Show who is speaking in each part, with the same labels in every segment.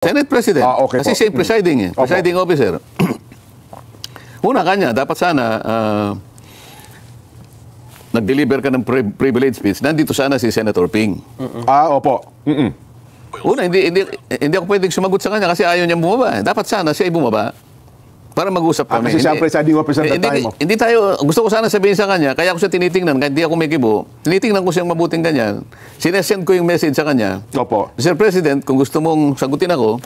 Speaker 1: Senate President.
Speaker 2: Okay
Speaker 1: Kasi
Speaker 2: po.
Speaker 1: siya yung presiding officer. Una kanya, dapat sana nag-deliver ka ng privilege speech. Nandito sana si Senator Ping.
Speaker 2: Opo.
Speaker 1: Una, hindi ako pwedeng sumagot sa kanya kasi ayaw niya bumaba. Dapat sana siya ay bumaba para mag-usap kami.
Speaker 2: Kasi siya ang presiding officer that time.
Speaker 1: Hindi tayo, gusto ko sana sabihin sa kanya, kaya ako siya tinitingnan, kahit hindi ako may kibo, tinitingnan ko siyang mabuting ganyan, sinesend ko yung message sa kanya.
Speaker 2: Opo.
Speaker 1: Mr. President, kung gusto mong sagutin ako,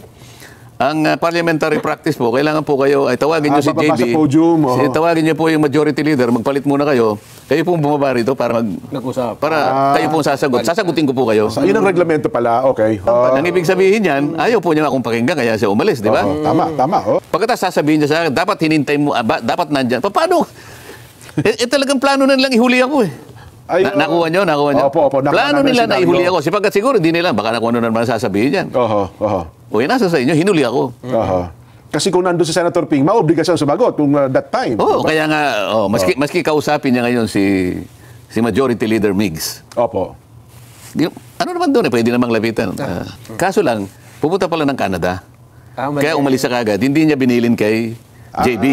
Speaker 1: ang parliamentary practice po, kailangan po kayo, ay tawagin niyo si JB, tawagin niyo po yung majority leader, magpalit muna kayo pong bumaba rito para
Speaker 3: nag-usap.
Speaker 1: Para kayo pong sasagot. Sasagutin ko po kayo.
Speaker 2: Yun ang reglamento pala, okay.
Speaker 1: Ang ibig sabihin yan, ayaw po niya akong pakinggan, kaya siya umalis, di ba?
Speaker 2: Tama.
Speaker 1: Pagkatapos sasabihin niya sa akin, dapat hinintay mo, dapat nandyan. Paano? Talagang plano na nilang ihuli ako eh. Nakuha niyo?
Speaker 2: Opo.
Speaker 1: Plano nila na ihuli ako. Sapagkat siguro, hindi nila, baka nakuha na naman sasabihin yan. O nasa sa inyo, hinuli ako.
Speaker 2: Kasi kung nandun si Senator Ping, maobligasyon sumagot kung that time.
Speaker 1: Kaya nga, maski kausapin niya ngayon si Majority Leader Migs.
Speaker 2: Opo.
Speaker 1: Ano naman doon pwede namang lapitan. Kaso lang, pupunta pala ng Canada. Kaya umalis sa kagad. Hindi niya binilin kay JB.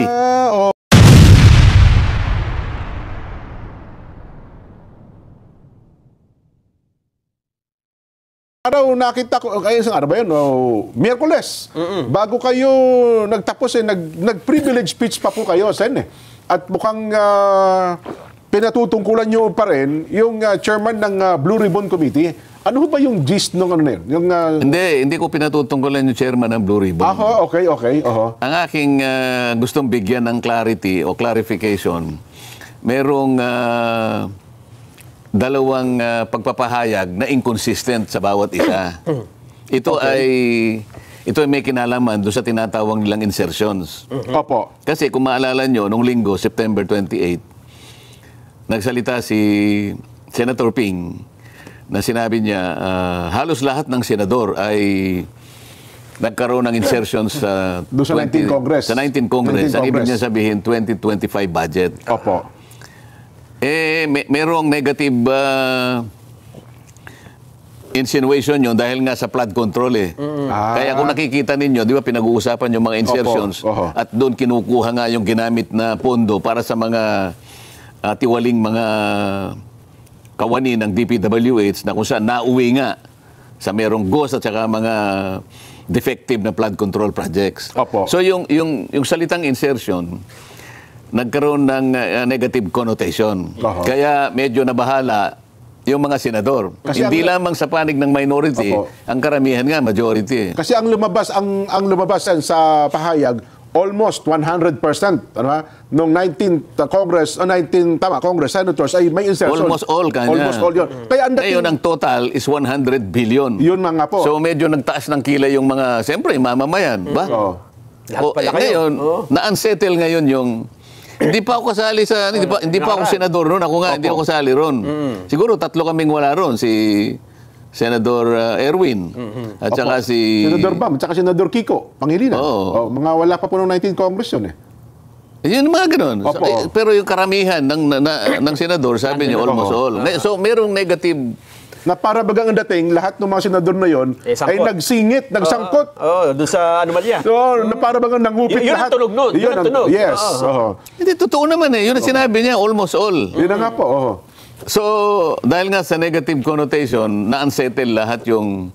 Speaker 2: Araw nakita ko, kaya isang araw ba yun? Miyerkules. Bago kayo nagtapos, nag-privilege speech pa po kayo, Sen. At mukhang pinatutungkulan nyo pa rin yung chairman ng Blue Ribbon Committee. Ano ba yung gist nung ano na yun?
Speaker 1: Hindi ko pinatutungkulan yung chairman ng Blue Ribbon.
Speaker 2: Okay.
Speaker 1: Ang aking gustong bigyan ng clarity o clarification, merong dalawang pagpapahayag na inconsistent sa bawat isa. Ito ay may kinalaman doon sa tinatawag nilang insertions.
Speaker 2: Opo.
Speaker 1: Kasi kung maalala nyo, nung linggo, September 28, nagsalita si Senator Ping na sinabi niya, halos lahat ng senador ay nagkaroon ng insertions sa
Speaker 2: doon sa 19 Congress.
Speaker 1: Sa 19 Congress. Ang ibig niya sabihin, 2025 budget.
Speaker 2: Opo.
Speaker 1: Merong negative insinuation yun dahil nga sa flood control eh. Kaya kung nakikita ninyo, di ba pinag-uusapan yung mga insertions at doon kinukuha nga yung ginamit na pondo para sa mga tiwaling mga kawani ng DPWH na kung saan nauwi nga sa merong ghost at saka mga defective na flood control projects. So yung salitang insertion, nagkaroon ng negative connotation. Kaya medyo nabahala yung mga senador. Kasi hindi lamang sa panig ng minority, ang karamihan nga majority.
Speaker 2: Kasi ang lumabas sa pahayag almost 100%, ano ba? Nung 19th Congress, Congress senators ay may insertion.
Speaker 1: Almost all kanya.
Speaker 2: Almost all yun. Kaya
Speaker 1: ngayon ang total is 100 billion.
Speaker 2: Yun nga po.
Speaker 1: So medyo nagtaas ng kilay yung mga, siyempre, mamamayan, ba? Ngayon, na-unsettle ngayon yung hindi pa ako kasali sa hindi pa ako senador noon. Ako nga hindi ako kasali ron. Siguro tatlo kaming wala ron, si Senador Erwin at saka si
Speaker 2: Senador Bam, at saka Senador Kiko Pangilinan. Mga wala pa po ng 19 Congress yun eh.
Speaker 1: Yun mga ganun. Pero yung karamihan ng senador, sabi niya almost all. So merong negative
Speaker 2: na para bagang ang dating, lahat ng mga senador na yon ay nagsingit, nagsangkot.
Speaker 3: Doon sa anomalya.
Speaker 2: Na para bagang nangupit
Speaker 3: lahat. Yun ang tunog nun. Yun ang tunog.
Speaker 2: Yes.
Speaker 1: Hindi, totoo naman eh. Yun ang sinabi niya, almost all.
Speaker 2: Yun na nga po.
Speaker 1: So, dahil nga sa negative connotation, na-unsettle lahat yung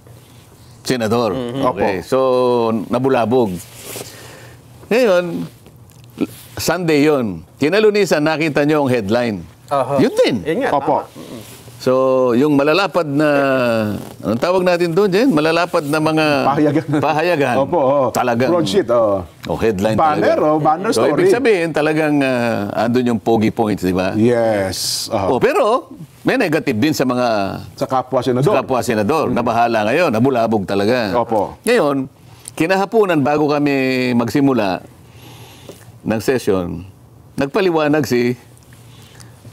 Speaker 1: senador. Okay. So, nabulabog. Ngayon, Sunday yun. Kinalunisan, nakita niyo ang headline. Yun din.
Speaker 3: Yun nga,
Speaker 2: Opo.
Speaker 1: So, yung malalapad na, anong tawag natin doon, Jen? Malalapad na mga pahayagan.
Speaker 2: Opo.
Speaker 1: Talagang,
Speaker 2: broadsheet.
Speaker 1: Headline
Speaker 2: banner,
Speaker 1: talaga.
Speaker 2: Banner
Speaker 1: so,
Speaker 2: story.
Speaker 1: Ibig sabihin, talagang andun yung pogi points, di ba?
Speaker 2: Yes.
Speaker 1: Pero, may negative din sa mga
Speaker 2: sa kapwa senador.
Speaker 1: Sa kapwa senador. Nabahala ngayon, nabulabog talaga.
Speaker 2: Opo.
Speaker 1: Ngayon, kinahapunan bago kami magsimula ng session, nagpaliwanag si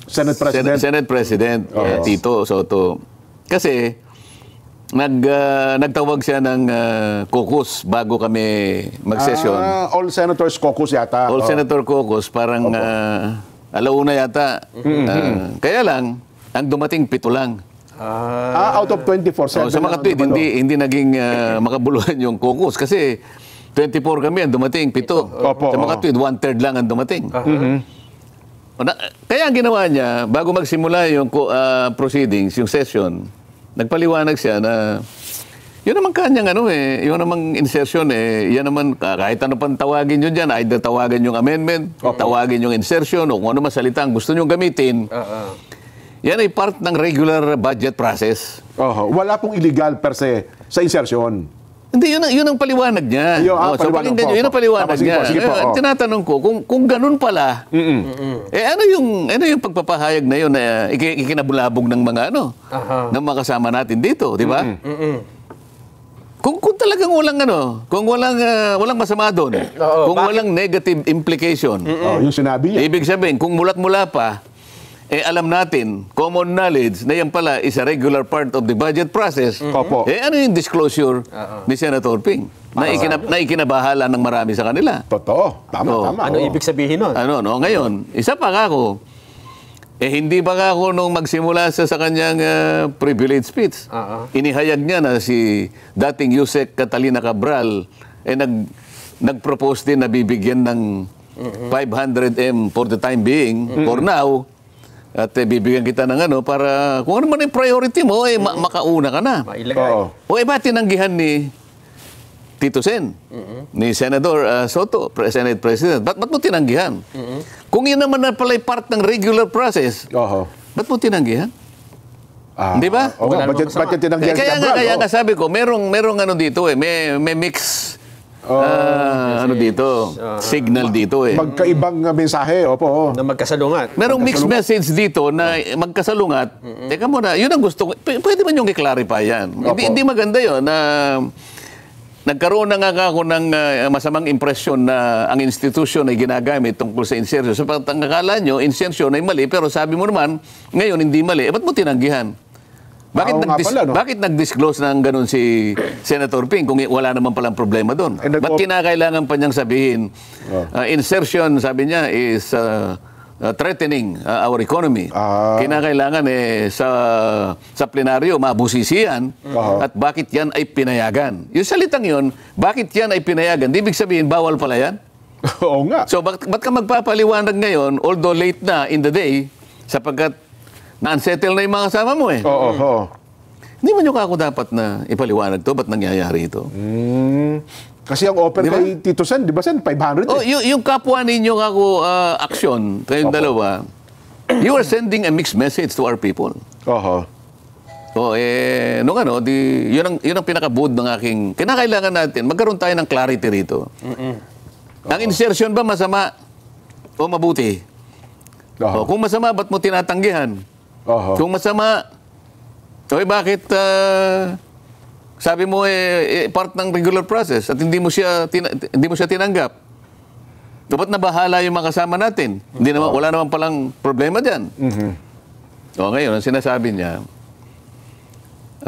Speaker 1: Senate President Tito Soto. Kasi nagtawag siya ng caucus bago kami mag-session.
Speaker 2: All Senators caucus yata.
Speaker 1: All Senator caucus, parang alauna yata. Kaya lang, ang dumating 7 lang.
Speaker 2: Out of 24/7.
Speaker 1: Sa Makatwid, hindi naging makabuluhan yung caucus kasi 24 kami ang dumating, 7.
Speaker 2: Opo,
Speaker 1: Sa Makatwid, 1/3 lang ang dumating. Kaya ang ginawa niya, bago magsimula yung proceedings, yung session, nagpaliwanag siya na yun naman kanyang yun naman insertion yan naman kahit ano pang tawagin nyo dyan, either tawagan yung amendment, tawagin yung insertion, o kung ano masalita ang gusto nyo gamitin. Yan ay part ng regular budget process.
Speaker 2: Wala pong illegal per se sa insertion.
Speaker 1: Hindi, yun ang paliwanag niya. So, pakinggan nyo, yun ang paliwanag niya. Tinatanong ko, kung ganun pala, ano yung pagpapahayag na yun na ikinabulabog ng mga ng mga kasama natin dito, di ba? Kung talagang walang masama doon, kung walang negative implication,
Speaker 2: yung sinabi niya.
Speaker 1: ibig sabihin, kung mulat-mula pa, alam natin, common knowledge, na yan pala is a regular part of the budget process, ano yung disclosure ni Senator Ping? Na ikinabahala ng marami sa kanila.
Speaker 2: Totoo. Tama.
Speaker 3: Ano ibig sabihin nun?
Speaker 1: Ngayon, isa pa ako, hindi ba ako nung magsimula sa kanyang privilege speech, inihayag niya na si dating Yusek Catalina Cabral, nag-propose din na bibigyan ng 500M for the time being, for now, at bibigyan kita ng para kung ano man yung priority mo, makauna ka na.
Speaker 3: Mailagay.
Speaker 1: Ba tinanggihan ni Tito Sen, ni Senador Soto, Senate President? Ba't mo tinanggihan? Kung yun naman na pala part ng regular process, ba't mo tinanggihan? Di ba?
Speaker 2: Ba't tinanggihan si Cabral?
Speaker 1: Kaya nga sabi ko, merong dito may mix dito, signal dito
Speaker 2: Magkaibang mensahe,
Speaker 3: Na magkasalungat.
Speaker 1: Merong mixed message dito na magkasalungat. Teka muna, yun ang gusto ko. Pwede man yung i-clarify yan. Hindi maganda yun na nagkaroon na nga ako ng masamang impresyon na ang institusyon ay ginagamit tungkol sa insertion. So, pag akala nyo, insertion ay mali, pero sabi mo naman, ngayon hindi mali. Ba't mo tinanggihan? Bakit nag-disclose ng ganun si Senator Ping kung wala naman palang problema doon? Ba't kinakailangan pa niyang sabihin, insertion, sabi niya, is threatening our economy. Kinakailangan sa plenaryo, mabusisian, at bakit yan ay pinayagan? Yung salitang yun, bakit yan ay pinayagan? Di ibig sabihin, bawal pala yan?
Speaker 2: Oo nga.
Speaker 1: So, ba't ka magpapaliwanag ngayon, although late na in the day, sapagkat na-unsettle na yung mga kasama mo Hindi mo nyo ako dapat na ipaliwanag to? Ba't nangyayari ito?
Speaker 2: Kasi ang offer kay Tito Sen, di ba Sen? 500
Speaker 1: yung kapwa ninyo ako aksyon, kayong dalawa, you are sending a mixed message to our people. Yun ang pinakabuod ng aking, kinakailangan natin, magkaroon tayo ng clarity rito. Ang insertion ba masama o mabuti? Kung masama, ba't mo tinatanggihan? Kung masama, bakit sabi mo part ng regular process at hindi mo siya tinanggap? Dapat na bahala yung mga kasama natin. Wala naman palang problema diyan. Ngayon, ang sinasabi niya,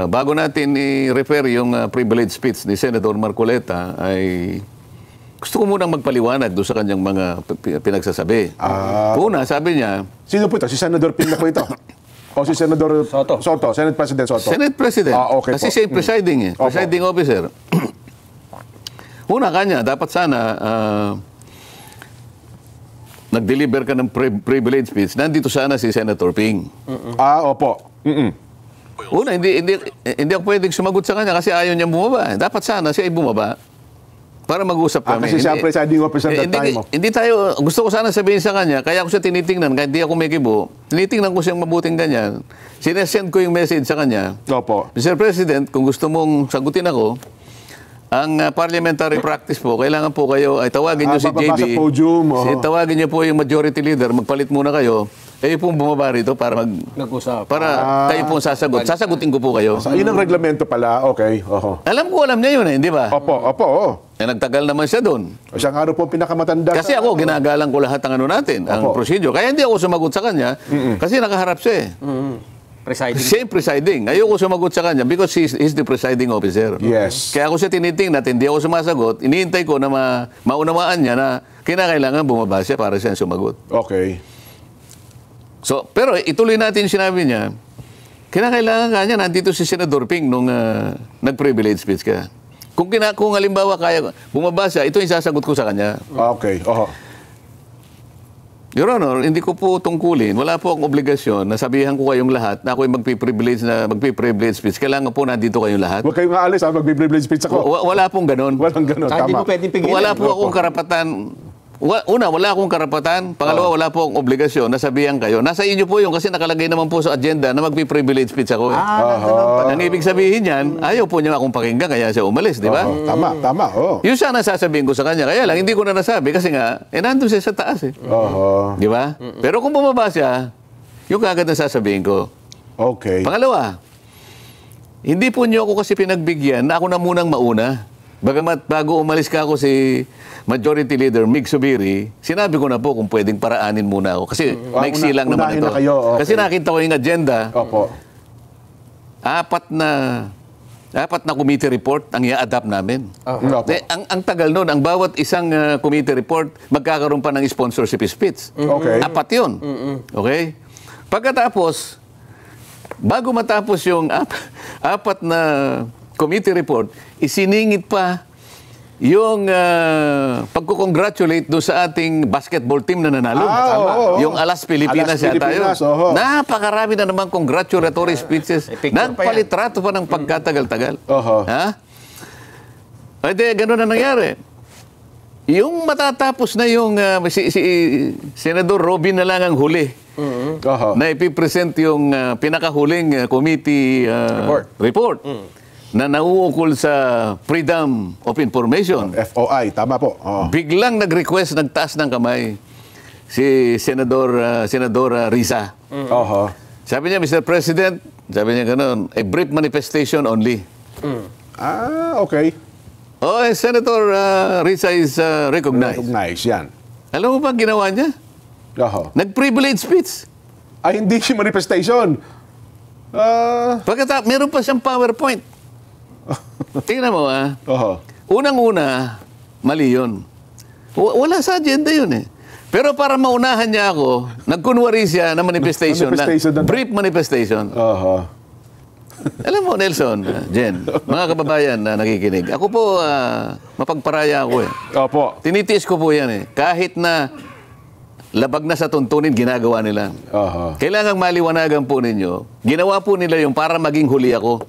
Speaker 1: bago natin i-refer yung privilege speech ni Senator Marcoleta, ay gusto ko munang magpaliwanag doon sa kanyang mga pinagsasabi. Una, sabi niya,
Speaker 2: sino po ito? Si Senador Ping na po ito? O si Senador Soto? Senate President Soto?
Speaker 1: Senate President.
Speaker 2: Okay
Speaker 1: kasi siya yung presiding presiding officer. Una kanya, dapat sana nag-deliver ka ng privilege speech. Nandito sana si Senator Ping.
Speaker 2: Opo.
Speaker 1: Una, hindi ako pwedeng sumagot sa kanya kasi ayaw niya bumaba. Dapat sana siya ay bumaba para mag-usap kami.
Speaker 2: Kasi siya presiding officer that time.
Speaker 1: Hindi tayo, gusto ko sana sabihin sa kanya, kaya ako siya tinitingnan, kahit hindi ako may kibo, tinitingnan ko siyang mabuting ganyan. Sinesend ko yung message sa kanya. Mr. President, kung gusto mong sagutin ako, ang parliamentary practice po, kailangan po kayo, ay tawagin nyo si JB.
Speaker 2: Sa podium.
Speaker 1: Tawagin nyo po yung majority leader, magpalit muna kayo. Kayo pong bumaba rito para
Speaker 3: nag-usap.
Speaker 1: Para kayo pong sasagot. Sasagutin ko po kayo.
Speaker 2: Yun ang reglamento pala. Okay.
Speaker 1: Alam niya yun di ba?
Speaker 2: Opo.
Speaker 1: Nagtagal naman siya doon.
Speaker 2: Siya nga po pinakamatanda.
Speaker 1: Kasi ako, ginagalang ko lahat ang natin, ang procedure. Kaya hindi ako sumagot sa kanya kasi nakaharap siya
Speaker 3: Presiding.
Speaker 1: Siya yung presiding. Ayoko sumagot sa kanya because he's the presiding officer.
Speaker 2: Yes.
Speaker 1: Kaya ako siya tinitingnan, hindi ako sumasagot. Iniintay ko na maunawaan niya na kinakailangan bumaba siya para siya sumagot.
Speaker 2: Okay.
Speaker 1: So, pero ituloy natin sinabi niya, kinakailangan ka niya, nandito si Senador Ping nung nag-privilege speech ka. Kung halimbawa kaya, bumaba siya, ito yung sasagot ko sa kanya.
Speaker 2: Okay. Oho.
Speaker 1: Your Honor, hindi ko po tungkulin. Wala po akong obligasyon na sabihan ko kayong lahat na ako'y magpi-privilege speech. Kailangan po nandito kayong lahat.
Speaker 2: Huwag kayong aalis, mag-privilege speech ako.
Speaker 1: Wala pong ganon.
Speaker 2: Walang ganun,
Speaker 3: Hindi
Speaker 2: tama.
Speaker 3: mo pwedeng pigilan.
Speaker 1: Wala po akong karapatan. Una, wala akong karapatan. Pangalawa, wala po akong obligasyon na sabihan kayo. Nasa inyo po yung kasi nakalagay naman po sa agenda na magpi-privilege speech ako. Ang ibig sabihin yan, ayaw po niya akong pakinggan kaya siya umalis, di ba?
Speaker 2: Tama.
Speaker 1: Yun siya nasasabihin ko sa kanya. Kaya lang, hindi ko na nasabi kasi nga, nandun siya sa taas eh. Di ba? Pero kung bumaba siya, yung kagad nasasabihin ko.
Speaker 2: Okay.
Speaker 1: Pangalawa, hindi po niyo ako kasi pinagbigyan na ako na munang mauna. Bagamat bago umalis ka ako si Majority Leader Mig Subiri, sinabi ko na po kung pwedeng paraanin muna ako. Kasi maiksi lang naman
Speaker 2: unahin
Speaker 1: ito.
Speaker 2: na kayo, okay.
Speaker 1: Kasi nakita ko yung agenda,
Speaker 2: Opo.
Speaker 1: apat na committee report ang i-adapt namin.
Speaker 2: Opo.
Speaker 1: Ang tagal nun, ang bawat isang committee report, magkakaroon pa ng sponsorship speech.
Speaker 2: Okay.
Speaker 1: Apat yun. Okay? Pagkatapos, bago matapos yung apat na committee report, isiningit pa yung pagkukongratulate do sa ating basketball team na nanalo. Yung Alas Pilipinas
Speaker 2: Alas
Speaker 1: yata yun.
Speaker 2: Pilipinas, oho.
Speaker 1: Napakarami na naman congratulatory speeches. Nagpalitrato pa ng pagkatagal-tagal. Ha? Pwede, gano'n na nangyari. Yung matatapos na yung si Senador Robin na lang ang huli. Na ipipresent yung pinakahuling committee report. Na nauukol sa Freedom of Information.
Speaker 2: FOI, tama po.
Speaker 1: Biglang nag-request, nagtaas ng kamay si Senadora Risa. Sabi niya, Mr. President, sabi niya gano'n, a brief manifestation only.
Speaker 2: Okay.
Speaker 1: Senator Risa is recognized.
Speaker 2: Recognize yan.
Speaker 1: Alam mo ba ang ginawa niya? Nag-privilege speech.
Speaker 2: Ay, hindi si manifestation.
Speaker 1: Pagkatapos, meron pa siyang PowerPoint. Tingnan mo, unang-una, mali yun. Wala sa agenda yun eh. Pero para maunahan niya ako, nagkunwari siya na manifestation lang. Brief manifestation. Alam mo, Nelson, Jen, mga kababayan na nakikinig, ako po, mapagparaya ako eh. Tinitiis ko po yan eh. Kahit na labag na sa tuntunin, ginagawa nila. Kailangang maliwanagan po ninyo. Ginawa po nila yung para maging huli ako.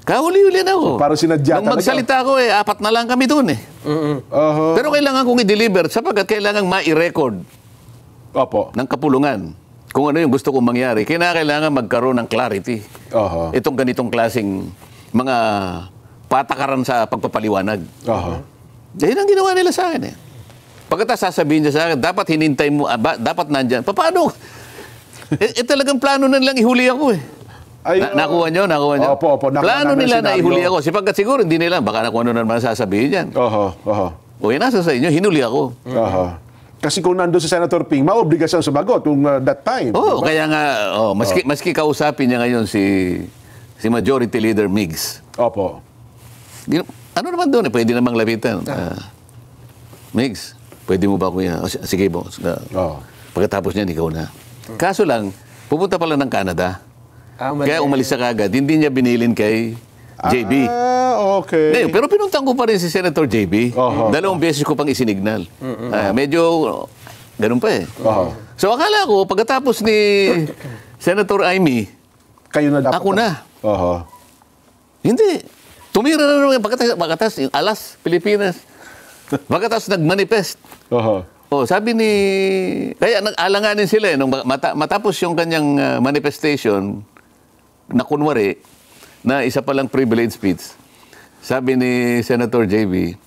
Speaker 1: Kahuli-huli na ako.
Speaker 2: Parang sinadya
Speaker 1: Nung magsalita ako apat na lang kami doon eh. Pero kailangan kong i-deliver sapagkat kailangan ma-record ng kapulungan kung ano yung gusto kong mangyari. Kailangan magkaroon ng clarity. Itong ganitong klaseng mga patakaran sa pagpapaliwanag. Dahil ang ginawa nila sa akin eh. Pagkatapos sasabihin niya sa akin, dapat hinintay mo, dapat nandyan. Paano? Talagang plano na nilang ihuli ako eh. Nakuha nyo?
Speaker 2: Opo.
Speaker 1: Plano nila na ihuli ako. Sapagkat siguro hindi nila, baka kung ano naman sasabihin yan. Nasa sa inyo, hinuli ako.
Speaker 2: Kasi kung nandun si Senator Ping, maobligasyon sumagot kung that time.
Speaker 1: Kaya nga, maski kausapin niya ngayon si Majority Leader Migs. Ano naman doon pwede namang lapitan. Migs, pwede mo ba kuya? Sige boss. Pagkatapos niyan, ikaw na. Kaso lang, pupunta pala ng Canada. Kaya umalis siya kagad. Hindi niya binilin kay JB.
Speaker 2: Okay.
Speaker 1: Ngayon, pero pinuntan ko pa rin si Senator JB. Dalawang beses ko pang isinignal. Medyo ganun pa eh. So akala ko, pagkatapos ni Senator Amy,
Speaker 2: kayo na dapat.
Speaker 1: ako na. Hindi. Tumira na naman. Pagkatapos yung Alas Pilipinas. Pagkatapos nag-manifest. Sabi ni... Kaya nag-alanganin sila nung matapos yung kanyang manifestation na kunwari na isa palang privilege speech. Sabi ni Senator JB,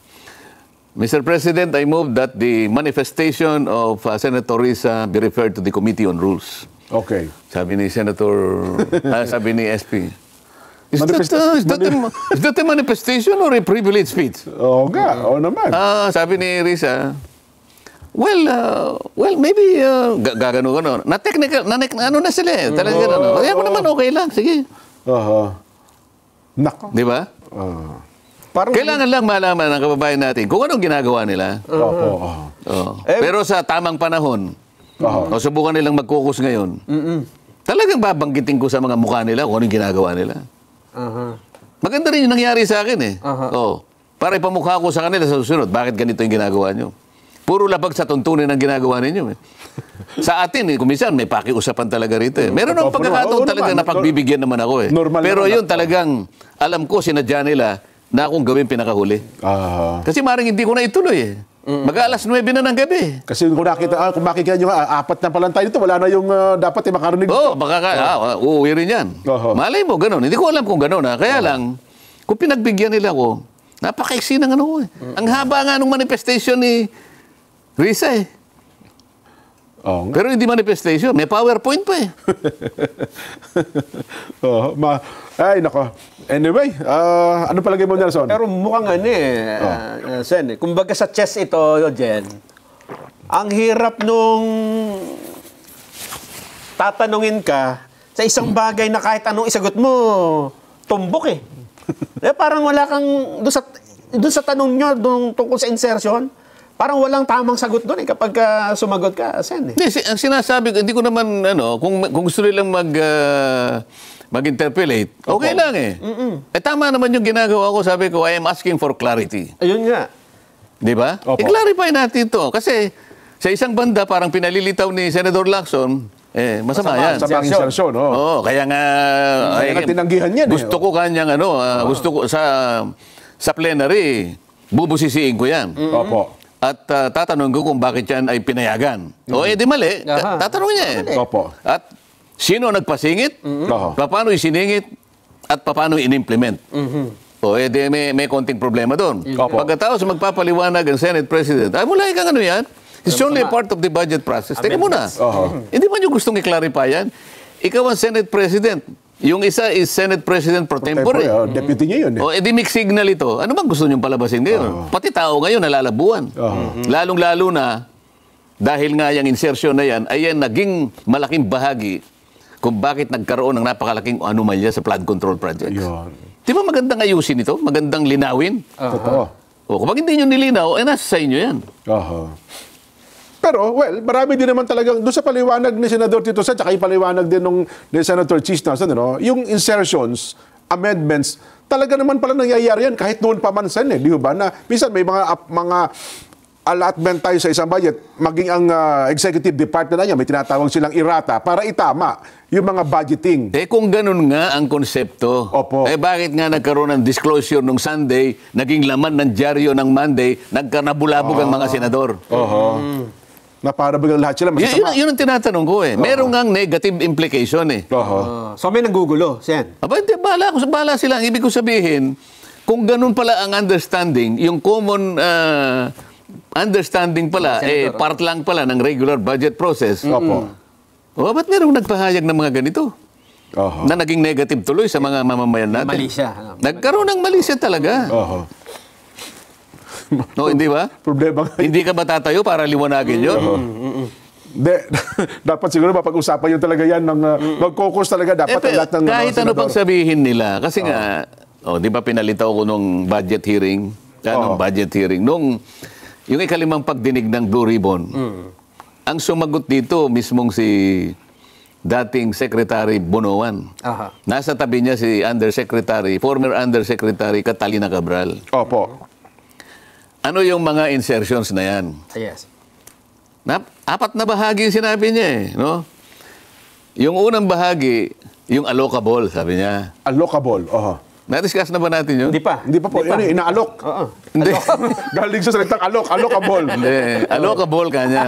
Speaker 1: Mr. President, I move that the manifestation of Senator Risa be referred to the Committee on Rules. Sabi ni Senator... sabi ni SP, Is that a manifestation or a privilege speech?
Speaker 2: Naman.
Speaker 1: Sabi ni Risa, well, maybe gagano. Na technical, ano na sila eh. Talaga kaya mo naman okay lang. Sige.
Speaker 2: Nako.
Speaker 1: Di ba? Kailangan lang malaman ng kababayan natin kung anong ginagawa nila. Pero sa tamang panahon, subukan nilang mag-focus ngayon. talagang babanggitin ko sa mga mukha nila kung anong ginagawa nila.
Speaker 3: Aha.
Speaker 1: Maganda rin yung nangyari sa akin eh.
Speaker 3: Aha.
Speaker 1: Oh, para ipamukha ko sa kanila sa susunod, bakit ganito yung ginagawa nyo? Puro labag sa tuntunin ang ginagawa ninyo. Eh. Sa atin, eh, kuminsan may pakiusapan talaga rito. Eh. Meron ng pagkakataon talaga na pagbibigyan naman ako. Eh.
Speaker 2: Normal
Speaker 1: Pero
Speaker 2: naman
Speaker 1: yun talagang, alam ko, sinadya nila na akong gawin pinakahuli. Kasi maring hindi ko na ituloy eh. Mag-alas 9 na ng gabi.
Speaker 2: Kasi kung makikita nyo, apat na pala tayo dito, wala na yung dapat makarinig.
Speaker 1: Oo, uuwi rin yan. Malay mo, gano'n. Hindi ko alam kung gano'n. Kaya lang, kung pinagbigyan nila ko, napakaiksi ng ano eh. Ang haba nga ng manifestation ni Risa eh. Pero hindi manifestation, may PowerPoint pa eh.
Speaker 2: Ay, nako. Anyway, ano palagay mo, Nelson?
Speaker 3: Pero mukhang Sen, kumbaga sa chess ito, Jen, ang hirap nung tatanungin ka sa isang bagay na kahit anong isagot mo, tumbok eh. Parang wala kang, doon sa tanong nyo, tungkol sa insertion, parang walang tamang sagot doon eh kapag sumagot ka, Sen. Eh.
Speaker 1: Hindi, ang sinasabi ko, hindi ko naman, kung gusto nilang mag-interpolate, okay lang eh. Tama naman yung ginagawa ko, sabi ko, I am asking for clarity.
Speaker 3: Ayun nga.
Speaker 1: Di ba? I-clarify natin ito. Kasi sa isang banda, parang pinalilitaw ni Senador Lacson, masama yan.
Speaker 2: Sa insertion,
Speaker 1: Oo, kaya nga,
Speaker 2: tinanggihan yan
Speaker 1: gusto ko kanyang, gusto ko sa plenary, bubusisiin ko yan.
Speaker 2: Opo.
Speaker 1: At tatanungin ko kung bakit yan ay pinayagan. O di mali. Tatanungin niya eh.
Speaker 2: Opo.
Speaker 1: At sino nagpasingit? Paano isiningit? At paano in-implement? O di may konting problema doon. Pagkatapos magpapaliwanag ang Senate President, ay mula kang ano yan? It's only a part of the budget process. Teka muna. Hindi ba nyo gustong i-clarify yan? Ikaw ang Senate President. Yung isa is Senate President pro tempore.
Speaker 2: Deputy niya yun.
Speaker 1: O, edi mixed signal ito. Ano bang gusto niyong palabasin ngayon? Pati tao ngayon nalalabuan. Lalong-lalo na, dahil nga yung insertion na yan, ay yan naging malaking bahagi kung bakit nagkaroon ng napakalaking anomalya sa flood control projects. Di ba magandang ayusin ito? Magandang linawin?
Speaker 2: Totoo.
Speaker 1: O, kapag hindi nyo nilinaw, nasa sa inyo yan.
Speaker 2: Pero, well, marami din naman talagang, doon sa paliwanag ni Senador Tito Sen, tsaka yung paliwanag din ni Senator Cheese Nelson, yung insertions, amendments, talaga naman pala nangyayari yan kahit noon pa man, Sen, di ba? Na, minsan may mga allotment tayo sa isang budget, maging ang executive department na niya, may tinatawag silang irata para itama yung mga budgeting.
Speaker 1: Kung ganun nga ang konsepto, bakit nga nagkaroon ng disclosure nung Sunday, naging laman ng dyaryo ng Monday, nagkanabulabog ang mga senador?
Speaker 2: Na para bagang lahat sila masasama.
Speaker 1: Yun ang tinatanong ko eh. Meron ngang negative implication eh.
Speaker 3: So may nanggugulo, Sen.
Speaker 1: Hindi, bahala sila. Ang ibig ko sabihin, kung ganun pala ang understanding, yung common understanding pala, part lang pala ng regular budget process. Ba't merong nagpahayag ng mga ganito? Na naging negative tuloy sa mga mamamayan natin?
Speaker 3: Mali siya.
Speaker 1: Nagkaroon ng mali siya talaga. No, hindi ba?
Speaker 2: Problema nga.
Speaker 1: Hindi ka ba tatayo para liwanagin yun?
Speaker 2: Dapat siguro mapag-usapan yun talaga yan. Mag-focus talaga dapat ang lahat ng
Speaker 1: kahit ano pang sabihin nila. Kasi nga, di ba pinalitaw ko nung budget hearing? Yung ikalimang pagdinig ng Blue Ribbon. Ang sumagot dito, mismong si dating Secretary Bonoan. Nasa tabi niya si former Undersecretary Catalina Cabral. Ano yung mga insertions na yan?
Speaker 3: Yes.
Speaker 1: Apat na bahagi yung sinabi niya eh. No? Yung unang bahagi, yung allocable, sabi niya.
Speaker 2: Allocable,
Speaker 1: Na-discuss na ba natin yun?
Speaker 3: Hindi pa.
Speaker 2: Hindi pa po. Yan, inaalok.
Speaker 1: Hindi.
Speaker 2: Galing sa salitang allocable.
Speaker 1: Hindi. Allocable ka niya.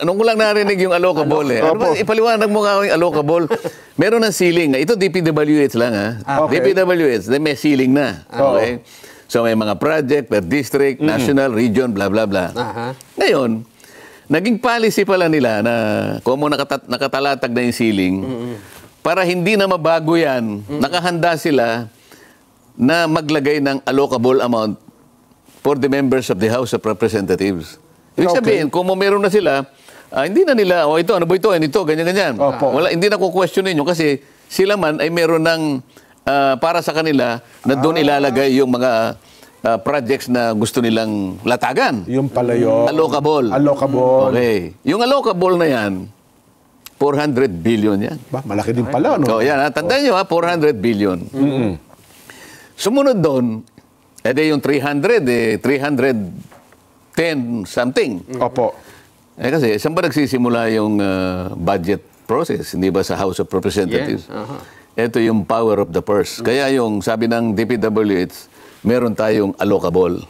Speaker 1: Nung ko lang narinig yung allocable eh. Ipaliwanag mo nga yung allocable. Meron ng ceiling. Ito DPWH lang ha. DPWH, may ceiling na. Okay? So may mga project per district, national, region, blah, blah, blah. Ngayon, naging policy pala nila na kung nakatalatag na yung ceiling, para hindi na mabago yan, nakahanda sila na maglagay ng allocable amount for the members of the House of Representatives. Ibig sabihin, kung meron na sila, hindi na nila, ito, ano ba ito, ganyan-ganyan. Hindi na kukwestiyonin nyo kasi sila man ay meron ng para sa kanila na doon ilalagay yung mga projects na gusto nilang latagan.
Speaker 2: Yung pala yun.
Speaker 1: Allocable.
Speaker 2: Allocable.
Speaker 1: Okay. Yung allocable na yan, 400 billion yan.
Speaker 2: Ba, malaki din pala, no?
Speaker 1: So yan, tandaan nyo 400 billion. Sumunod doon, yung 310 something.
Speaker 2: Opo.
Speaker 1: Kasi saan ba nagsisimula yung budget process? Hindi ba sa House of Representatives? Ito yung power of the purse. Kaya yung sabi ng DPWH, meron tayong allocable.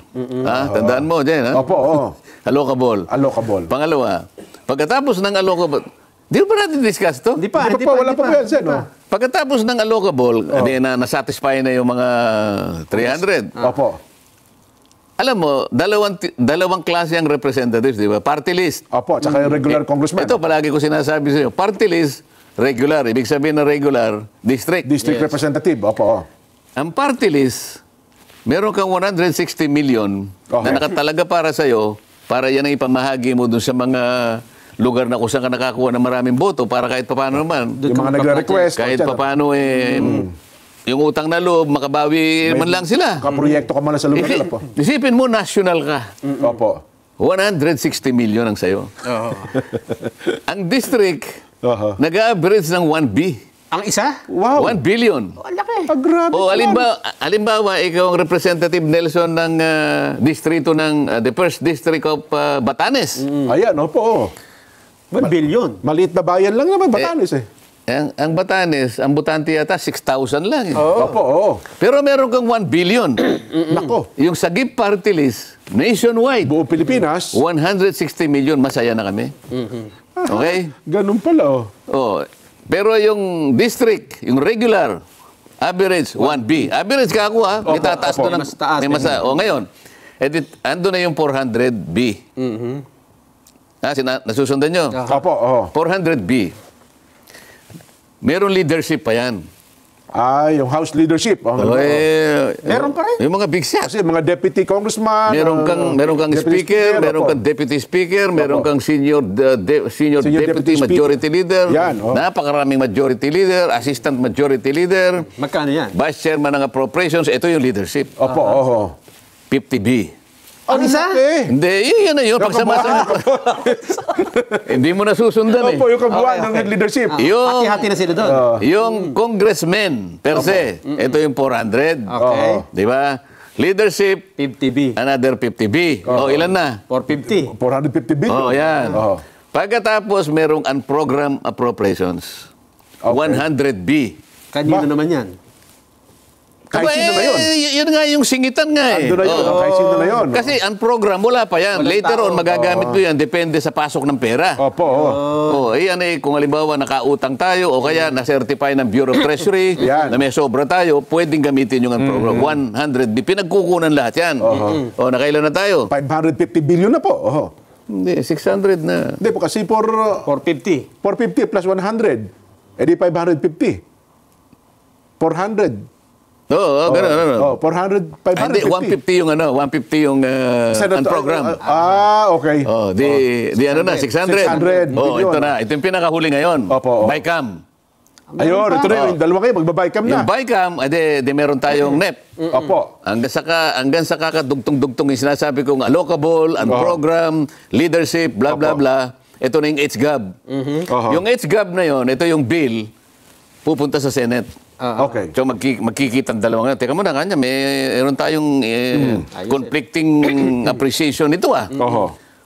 Speaker 1: Tandaan mo dyan, ha?
Speaker 2: Opo, oo.
Speaker 1: Allocable.
Speaker 2: Allocable.
Speaker 1: Pangalawa, pagkatapos ng allocable, di ba natin discuss to?
Speaker 3: Hindi pa.
Speaker 2: Wala pa po yan, Sen, no?
Speaker 1: Pagkatapos ng allocable, nasatisfy na yung mga 300.
Speaker 2: Opo.
Speaker 1: Alam mo, dalawang klase ang representatives, di ba? Party list.
Speaker 2: Opo, tsaka yung regular congressman.
Speaker 1: Ito, palagi ko sinasabi sa iyo. Party list, regular. Ibig sabihin ng regular, district.
Speaker 2: District representative, opo.
Speaker 1: Ang party list, meron kang 160 million na nakatalaga para sa iyo, para yan ang ipamahagi mo dun sa mga lugar na kung saan ka nakakuha ng maraming boto para kahit paano naman.
Speaker 2: Yung mga nagre-request.
Speaker 1: Kahit paano yung utang na loob, makabawi man lang sila.
Speaker 2: Kaproyekto ka man sa lugar nila po.
Speaker 1: Isipin mo, national ka.
Speaker 2: Opo.
Speaker 1: 160 million ang sayo. Ang district, nag-average ng 1B.
Speaker 3: Ang isa?
Speaker 2: Wow.
Speaker 1: 1 billion.
Speaker 3: Laki.
Speaker 2: Grabe.
Speaker 1: Halimbawa, ikaw ang Representative Nelson ng distrito ng the first district of Batanes.
Speaker 2: Ayan, opo.
Speaker 3: 1 billion.
Speaker 2: Maliit na bayan lang naman, Batanes eh.
Speaker 1: Ang Batanes, ang butante yata 6,000 lang.
Speaker 2: Opo, oo.
Speaker 1: Pero meron kang 1 billion.
Speaker 2: Nako.
Speaker 1: Yung Sagip Party List, nationwide,
Speaker 2: Buong Pilipinas.
Speaker 1: 160 million, masaya na kami. Okay?
Speaker 2: Ganun pala,
Speaker 1: Oh. Pero yung district, yung regular, average, 1B. Average ka ako, ha? May tataas doon.
Speaker 3: Mas taas.
Speaker 1: O ngayon, ando na yung 400B. Nasusundan nyo?
Speaker 2: Opo, oo.
Speaker 1: 400B. Meron leadership pa yan.
Speaker 2: Yung House leadership.
Speaker 3: Meron pa rin.
Speaker 1: Yung mga big shot.
Speaker 2: Kasi mga deputy congressman.
Speaker 1: Meron kang
Speaker 2: deputy
Speaker 1: speaker, meron
Speaker 2: opo.
Speaker 1: kang deputy speaker, meron kang senior deputy
Speaker 2: speaker.
Speaker 1: majority leader.
Speaker 2: Yan,
Speaker 1: Napakaraming majority leader, assistant majority leader,
Speaker 3: Magkano yan?
Speaker 1: vice chairman ng appropriations. Ito yung leadership.
Speaker 2: Opo, oo.
Speaker 1: 50B.
Speaker 3: Ang isa?
Speaker 1: Hindi, yun na yun. Pagsama-sama. Hindi mo nasusundan eh.
Speaker 2: Opo, yung kabuuan ng leadership.
Speaker 1: Yung,
Speaker 3: Hati-hati na sila doon.
Speaker 1: yung congressman per se, ito yung 400.
Speaker 3: Okay.
Speaker 1: Di ba? Leadership,
Speaker 3: 50B.
Speaker 1: another 50B. Ilan na?
Speaker 3: 450.
Speaker 2: 450 billion.
Speaker 1: Yan.
Speaker 2: Oo.
Speaker 1: Pagkatapos, merong unprogrammed appropriations.
Speaker 2: Okay.
Speaker 1: 100B.
Speaker 3: Kanino naman yan?
Speaker 2: Kahit sino na yun.
Speaker 1: Yun nga yung singitan nga eh.
Speaker 2: Ando na yun. Kahit sino na yun.
Speaker 1: Kasi unprogrammed, wala pa yan.
Speaker 3: Walang
Speaker 1: Later
Speaker 3: tao.
Speaker 1: on, magagamit mo yan. Depende sa pasok ng pera.
Speaker 2: Opo, oo.
Speaker 1: Kung halimbawa nakautang tayo o kaya na-certify ng Bureau of Treasury
Speaker 2: Yan.
Speaker 1: na may sobra tayo, pwedeng gamitin yung unprogrammed. 100B. Pinagkukunan lahat yan. Nakailan na tayo?
Speaker 2: 550 billion na po. Oo.
Speaker 1: Hindi, 600 na.
Speaker 2: Hindi po, kasi
Speaker 3: 450.
Speaker 2: 450 plus 100. Di 550. 400.
Speaker 1: Ganun.
Speaker 2: 400, 550.
Speaker 1: Hindi, 150 yung 150 yung unprogrammed.
Speaker 2: Okay.
Speaker 1: Di ano na, 600.
Speaker 2: 600
Speaker 1: ito na. Ito yung pinakahuli ngayon.
Speaker 2: Opo.
Speaker 1: BICAM.
Speaker 2: Ayun, ito na yung dalawa kayo, magbabaycam na.
Speaker 1: Yung BICAM, meron tayong NEP.
Speaker 2: Opo.
Speaker 1: Hanggang sa kakadugtong-dugtong yung sinasabi kong allocable, unprogrammed, leadership, blah, blah, blah. Ito na yung HGAB. Yung HGAB na yon, ito yung bill, pupunta sa Senate.
Speaker 2: Okay.
Speaker 1: So magkikita ang dalawa nga. Teka muna, kanya, meron tayong conflicting appreciation nito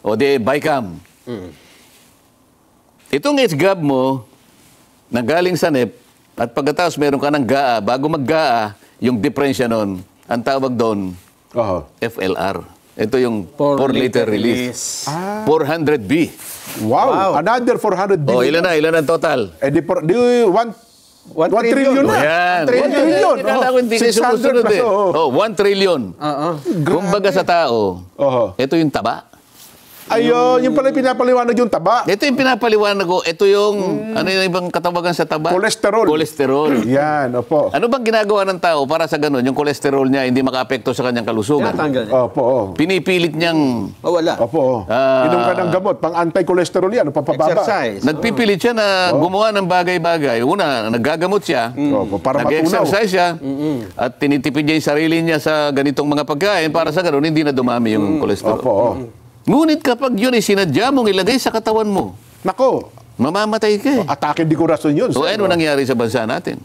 Speaker 1: O di BICAM. Itong HGAB mo, nanggaling sa NEP, at pagkatapos meron ka ng GAA, bago mag-GAA, yung diferensya nun, ang tawag doon, FLR. Ito yung 4-liter release. 400B.
Speaker 2: Wow. Another 400 billion.
Speaker 1: Ilan na total?
Speaker 2: Di 1 trillion na.
Speaker 1: Yan.
Speaker 2: 1 trillion.
Speaker 1: Kailangan ko hindi kayo sumusunod eh. 1 trillion. Kumbaga sa tao, ito yung taba.
Speaker 2: Ayun, yung pala pinapaliwanag yung taba.
Speaker 1: Ito yung pinapaliwanag ko. Ito yung, ano yung ibang katawagan sa taba?
Speaker 2: Cholesterol.
Speaker 1: Cholesterol.
Speaker 2: Yan, opo.
Speaker 1: Ano bang ginagawa ng tao para sa ganun? Yung cholesterol niya hindi makaapekto sa kanyang kalusugan.
Speaker 3: Tinatanggal niya.
Speaker 2: Opo.
Speaker 1: Pinipilit niyang
Speaker 3: Wala.
Speaker 2: Opo. Inom ka ng gamot, pang anti-cholesterol yan, pampababa.
Speaker 3: Exercise.
Speaker 1: nagpipilit siya na gumawa ng bagay-bagay. Una, naggagamot siya.
Speaker 2: Opo, para
Speaker 1: Nag-exercise siya. At tinitipid niya yung sarili niya sa ganitong mga pagkain para sa ganun hindi na dumami yung cholesterol.
Speaker 2: Opo.
Speaker 1: Ngunit kapag yun ay sinadya mong ilagay sa katawan mo,
Speaker 2: Nako,
Speaker 1: Mamamatay ka eh.
Speaker 2: Atake di korasyon yun.
Speaker 1: So, ano nangyari sa bansa natin?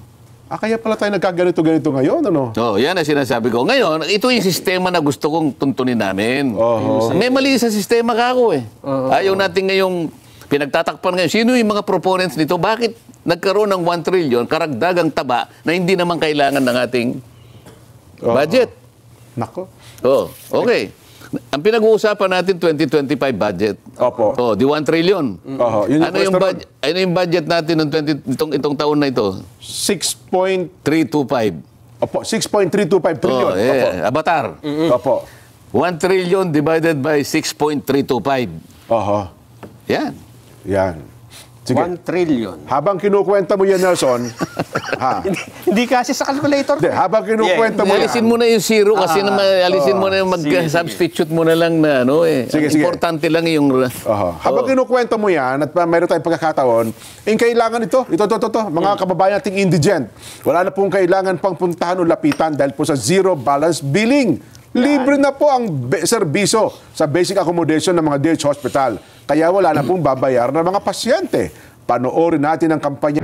Speaker 2: Kaya pala tayo nagkaganito-ganito ngayon, ano?
Speaker 1: Yan ang sinasabi ko. Ngayon, ito yung sistema na gusto kong tuntunin namin.
Speaker 2: Oho.
Speaker 1: May mali sa sistema ka ako eh. Ayaw natin ngayong pinagtatakpan ngayon. Sino yung mga proponents nito? Bakit nagkaroon ng 1 trillion karagdagang taba na hindi naman kailangan ng ating budget?
Speaker 2: Nako.
Speaker 1: Okay. Ang pinag-uusapan natin 2025 budget.
Speaker 2: Opo.
Speaker 1: Di 1 trillion.
Speaker 2: Oho. Yun yung
Speaker 1: Ano yung budget natin ng itong taon na ito? 325.
Speaker 2: Opo, 6.325 trillion. Opo.
Speaker 1: Avatar.
Speaker 2: Opo.
Speaker 1: 1 trillion divided by 6.325.
Speaker 2: Oho.
Speaker 1: Yan.
Speaker 2: Yan. Sige.
Speaker 3: 1 trillion.
Speaker 2: Habang kinukwenta mo yan, Nelson,
Speaker 3: Hindi kasi sa calculator.
Speaker 2: habang kinukwenta mo yan,
Speaker 1: Alisin mo na yung zero kasi alisin mo na yung mag-substitute mo na lang na
Speaker 2: Sige.
Speaker 1: Importante lang yung...
Speaker 2: habang kinukwenta mo yan at mayroon tayong pagkakataon, kailangan ito, mga kababayan nating indigent, wala na pong kailangan pang puntahan o lapitan dahil po sa zero balance billing. Libre na po ang serbisyo sa basic accommodation ng mga DH hospital. Kaya wala na pong babayar ng mga pasyente. Panoorin natin ang kampanya.